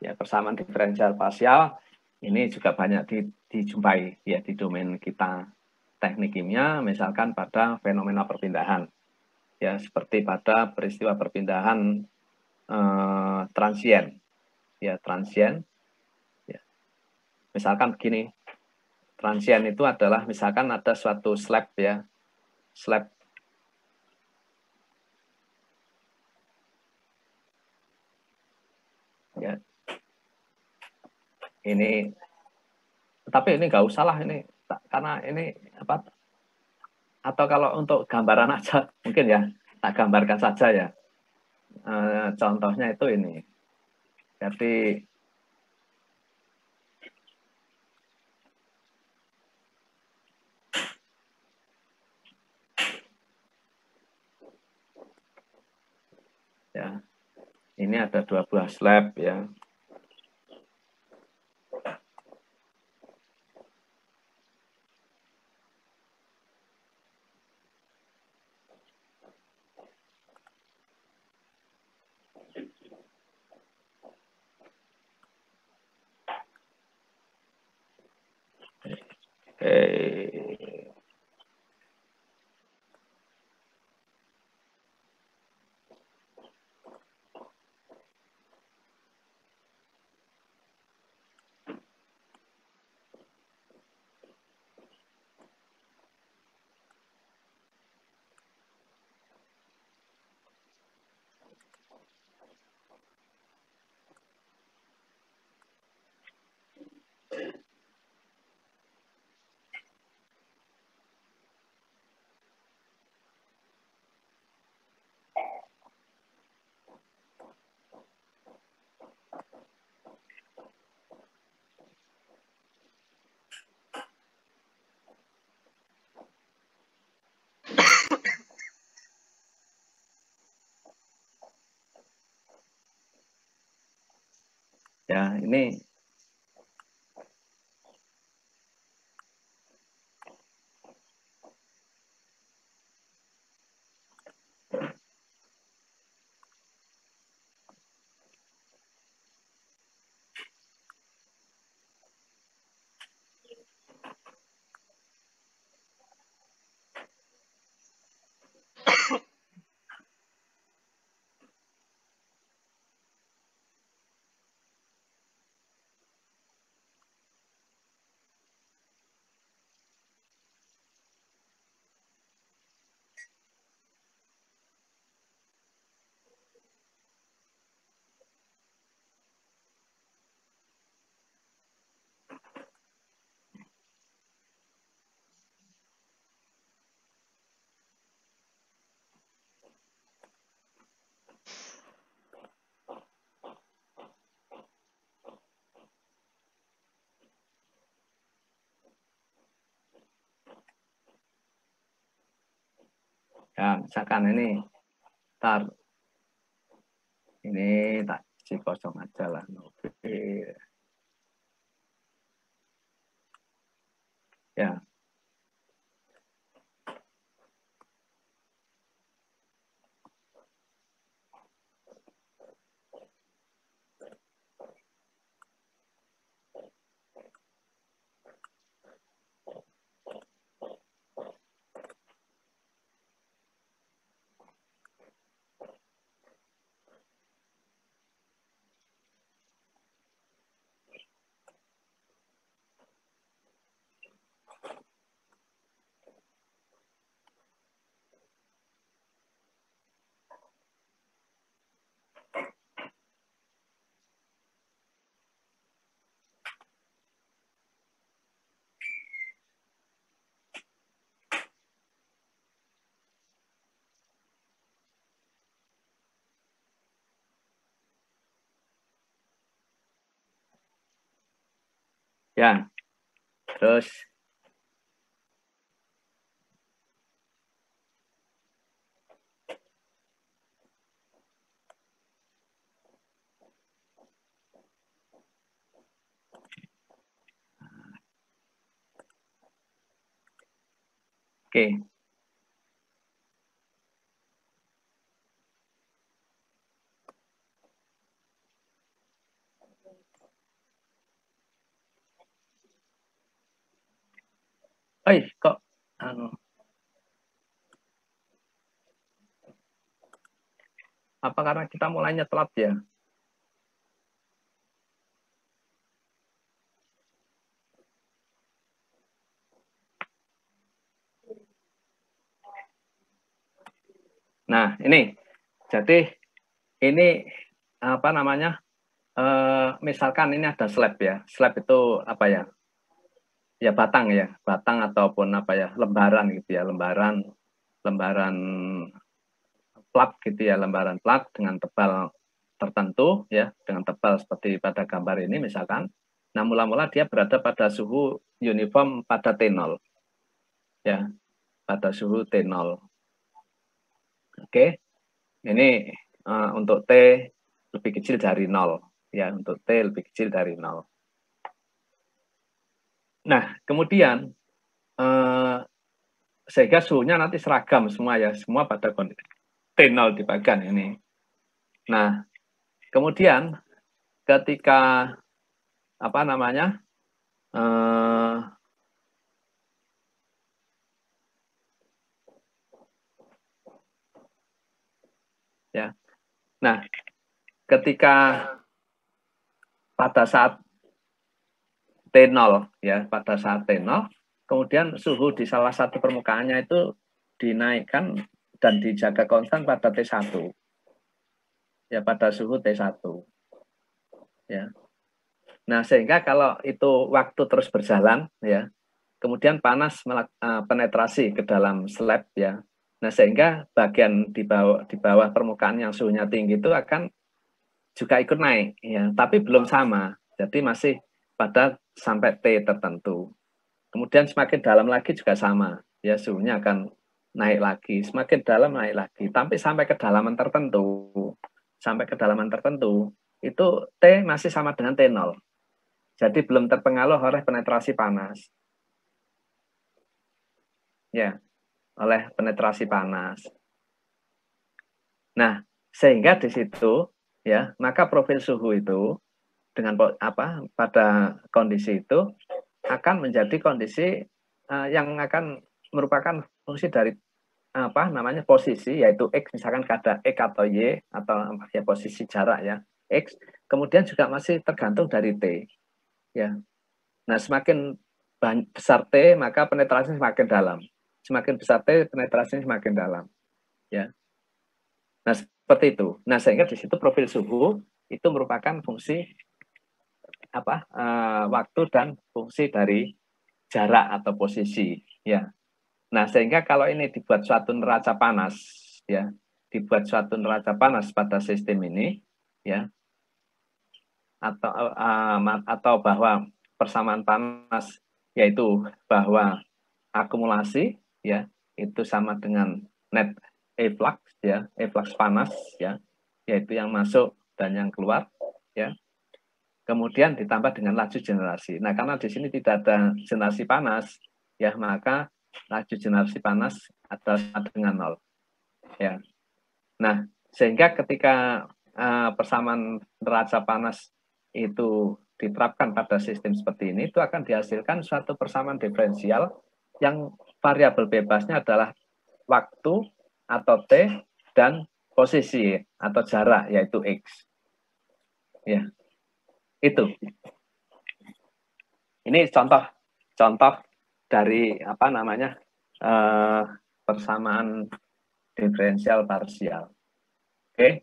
Ya, persamaan diferensial parsial ini juga banyak dijumpai ya di domain kita teknik kimia, misalkan pada fenomena perpindahan. Ya, seperti pada peristiwa perpindahan transien. Ya, transien. Ya. Misalkan begini, transien itu adalah misalkan ada suatu slab ya, slab ya. Ini tapi ini nggak usah lah ini karena ini apa, atau kalau untuk gambaran aja mungkin ya tak gambarkan saja ya. Contohnya itu ini. Jadi ya, ini ada 2 buah slab ya. Ya, ini ya misalkan ini tar ini tak isi kosong aja lah. Oke. Ya, ya. Terus oke. Kok anu, apa karena kita mulainya telat ya? Nah, ini. Jadi ini apa namanya? Misalkan ini ada slab ya. Slab itu apa ya? Ya batang ataupun apa ya? Lembaran gitu ya, lembaran plat gitu ya, lembaran plat dengan tebal tertentu ya, dengan tebal seperti pada gambar ini misalkan. Nah, mula-mula dia berada pada suhu uniform pada T0 ya, pada suhu T0. Oke. Ini untuk T lebih kecil dari 0 ya, untuk T lebih kecil dari 0. Nah, kemudian sehingga suhunya nanti seragam semua ya, semua pada kondisi T0 di bagian ini. Nah, kemudian ketika apa namanya ya, nah ketika pada saat T0 ya, pada saat T0, kemudian suhu di salah satu permukaannya itu dinaikkan dan dijaga konstan pada T1 ya, pada suhu T1 ya. Nah, sehingga kalau itu waktu terus berjalan ya, kemudian panas penetrasi ke dalam slab ya. Nah, sehingga bagian di bawah permukaan yang suhunya tinggi itu akan juga ikut naik ya, tapi belum sama. Jadi masih pada sampai T tertentu. Kemudian semakin dalam lagi juga sama, ya suhunya akan naik lagi, semakin dalam naik lagi, tapi sampai kedalaman tertentu itu T masih sama dengan T0. Jadi belum terpengaruh oleh penetrasi panas. Ya, oleh penetrasi panas. Nah, sehingga di situ ya, maka profil suhu itu dengan apa pada kondisi itu akan menjadi kondisi yang akan merupakan fungsi dari apa namanya posisi, yaitu X, misalkan kada X atau Y atau ya posisi jarak ya X, kemudian juga masih tergantung dari T ya. Nah, semakin besar T maka penetrasinya semakin dalam, semakin besar T penetrasinya semakin dalam ya. Nah, seperti itu. Nah, sehingga di situ profil suhu itu merupakan fungsi apa waktu dan fungsi dari jarak atau posisi ya. Nah, sehingga kalau ini dibuat suatu neraca panas ya, dibuat suatu neraca panas pada sistem ini ya, atau bahwa persamaan panas yaitu bahwa akumulasi ya itu sama dengan net efflux ya, efflux panas ya, yaitu yang masuk dan yang keluar ya. Kemudian ditambah dengan laju generasi. Nah, karena di sini tidak ada generasi panas ya, maka laju generasi panas adalah sama dengan 0 ya. Nah, sehingga ketika persamaan neraca panas itu diterapkan pada sistem seperti ini, itu akan dihasilkan suatu persamaan diferensial yang variabel bebasnya adalah waktu atau T dan posisi atau jarak yaitu X. Ya, itu. Ini contoh dari apa namanya persamaan diferensial parsial. Oke,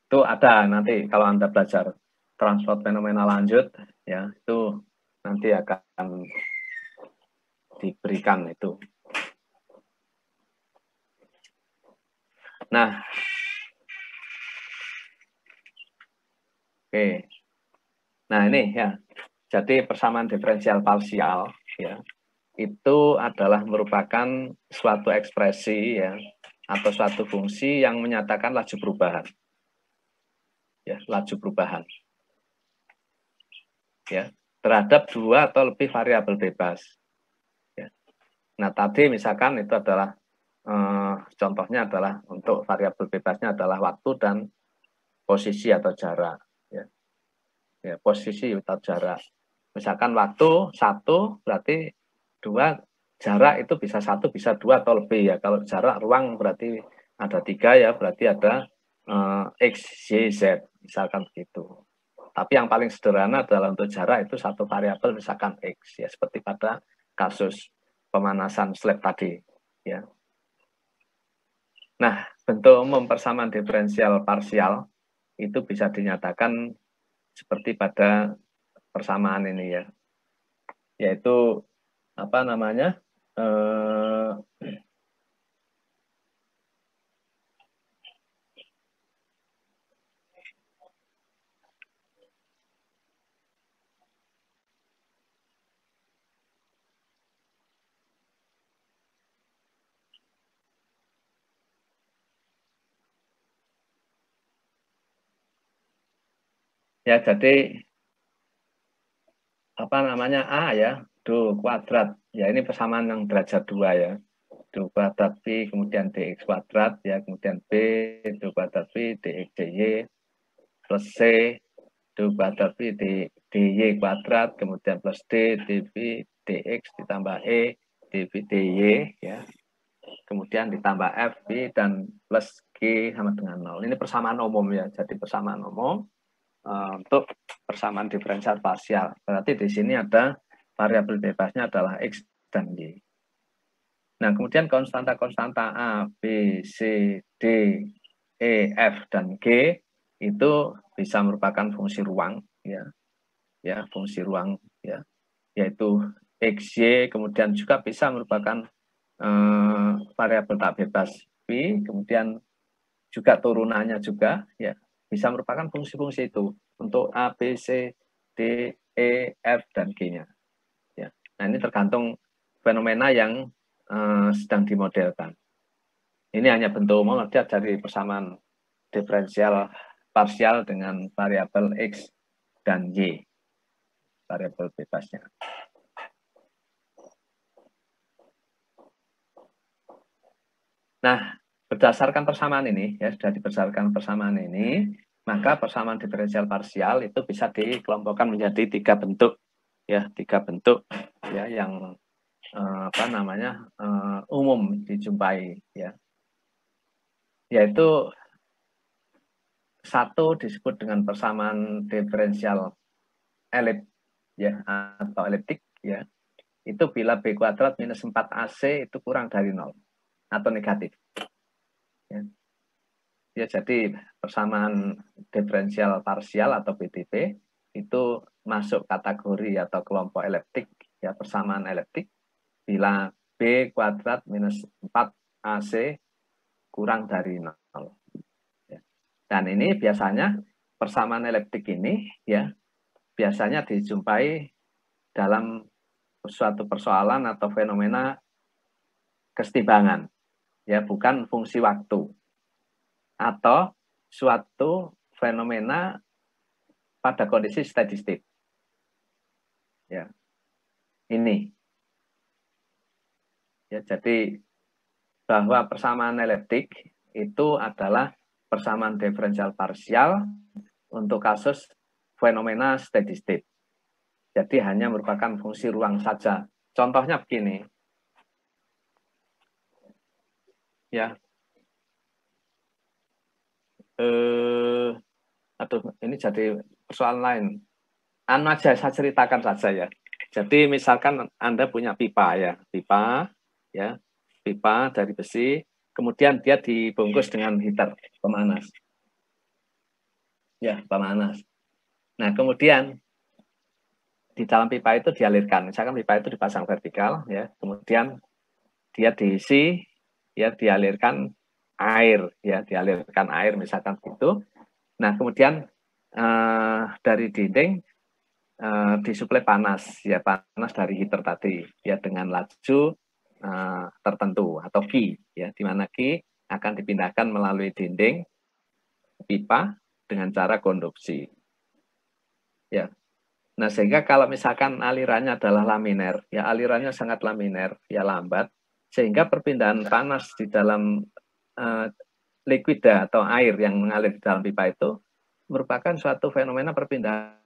itu ada nanti kalau Anda belajar transport fenomena lanjut ya, itu nanti akan diberikan itu. Nah, oke. Nah, ini ya. Jadi persamaan diferensial parsial ya, itu adalah merupakan suatu ekspresi ya atau suatu fungsi yang menyatakan laju perubahan. Ya, laju perubahan. Ya, terhadap dua atau lebih variabel bebas. Ya. Nah, tadi misalkan itu adalah contohnya adalah untuk variabel bebasnya adalah waktu dan posisi atau jarak. Ya, posisi atau jarak. Misalkan waktu 1 berarti 2, jarak itu bisa 1, bisa 2 atau lebih ya. Kalau jarak ruang berarti ada 3 ya, berarti ada X, Y, Z, misalkan begitu. Tapi yang paling sederhana adalah untuk jarak itu satu variabel misalkan X ya, seperti pada kasus pemanasan slab tadi ya. Nah, bentuk umum persamaan diferensial parsial itu bisa dinyatakan seperti pada persamaan ini ya, yaitu apa namanya? Ya, jadi apa namanya A ya, do kuadrat. Ya, ini persamaan yang derajat 2 ya. Do kuadrat B, kemudian dx kuadrat ya, kemudian B do kuadrat B dx dy plus C do kuadrat B dy kuadrat, kemudian plus D dv dx ditambah E dv dy ya. Kemudian ditambah F, B, dan plus G sama dengan 0. Ini persamaan umum ya. Jadi persamaan umum untuk persamaan diferensial parsial. Berarti di sini ada variabel bebasnya adalah X dan Y. Nah, kemudian konstanta-konstanta A, B, C, D, E, F, dan G itu bisa merupakan fungsi ruang ya. Ya, fungsi ruang ya. Yaitu X, Y, kemudian juga bisa merupakan variabel tak bebas V, kemudian juga turunannya juga ya bisa merupakan fungsi-fungsi itu untuk A, B, C, D, E, F, dan G-nya. Ya. Nah, ini tergantung fenomena yang sedang dimodelkan. Ini hanya bentuk umum dari persamaan diferensial parsial dengan variabel X dan Y, variabel bebasnya. Nah, berdasarkan persamaan ini, ya sudah berdasarkan persamaan ini, maka persamaan diferensial parsial itu bisa dikelompokkan menjadi 3 bentuk, ya 3 bentuk, ya yang apa namanya umum dijumpai, ya, yaitu satu disebut dengan persamaan diferensial elipt, ya atau eliptik, ya, itu bila b kuadrat minus 4ac itu kurang dari 0 atau negatif. Ya. Ya, jadi persamaan diferensial parsial atau PDP itu masuk kategori atau kelompok eliptik, ya persamaan eliptik bila B kuadrat minus 4AC kurang dari 0. Ya. Dan ini biasanya persamaan eliptik ini ya biasanya dijumpai dalam suatu persoalan atau fenomena kesetimbangan, ya bukan fungsi waktu atau suatu fenomena pada kondisi steady state. Ya. Ini. Ya, jadi bahwa persamaan eliptik itu adalah persamaan diferensial parsial untuk kasus fenomena steady state. Jadi hanya merupakan fungsi ruang saja. Contohnya begini. Ya. Aduh, ini jadi persoalan lain. Anu aja saya ceritakan saja ya. Jadi misalkan Anda punya pipa ya, pipa dari besi, kemudian dia dibungkus dengan heater pemanas. Ya, pemanas. Nah, kemudian di dalam pipa itu dialirkan. Misalkan pipa itu dipasang vertikal ya, kemudian dia diisi ya dialirkan air misalkan gitu. Nah, kemudian dari dinding disuplai panas dari heater tadi ya dengan laju tertentu atau Q ya, di mana Q akan dipindahkan melalui dinding pipa dengan cara konduksi. Ya. Nah, sehingga kalau misalkan alirannya adalah laminer, ya alirannya sangat laminer, ya lambat, Sehingga perpindahan panas di dalam liquida atau air yang mengalir di dalam pipa itu merupakan suatu fenomena perpindahan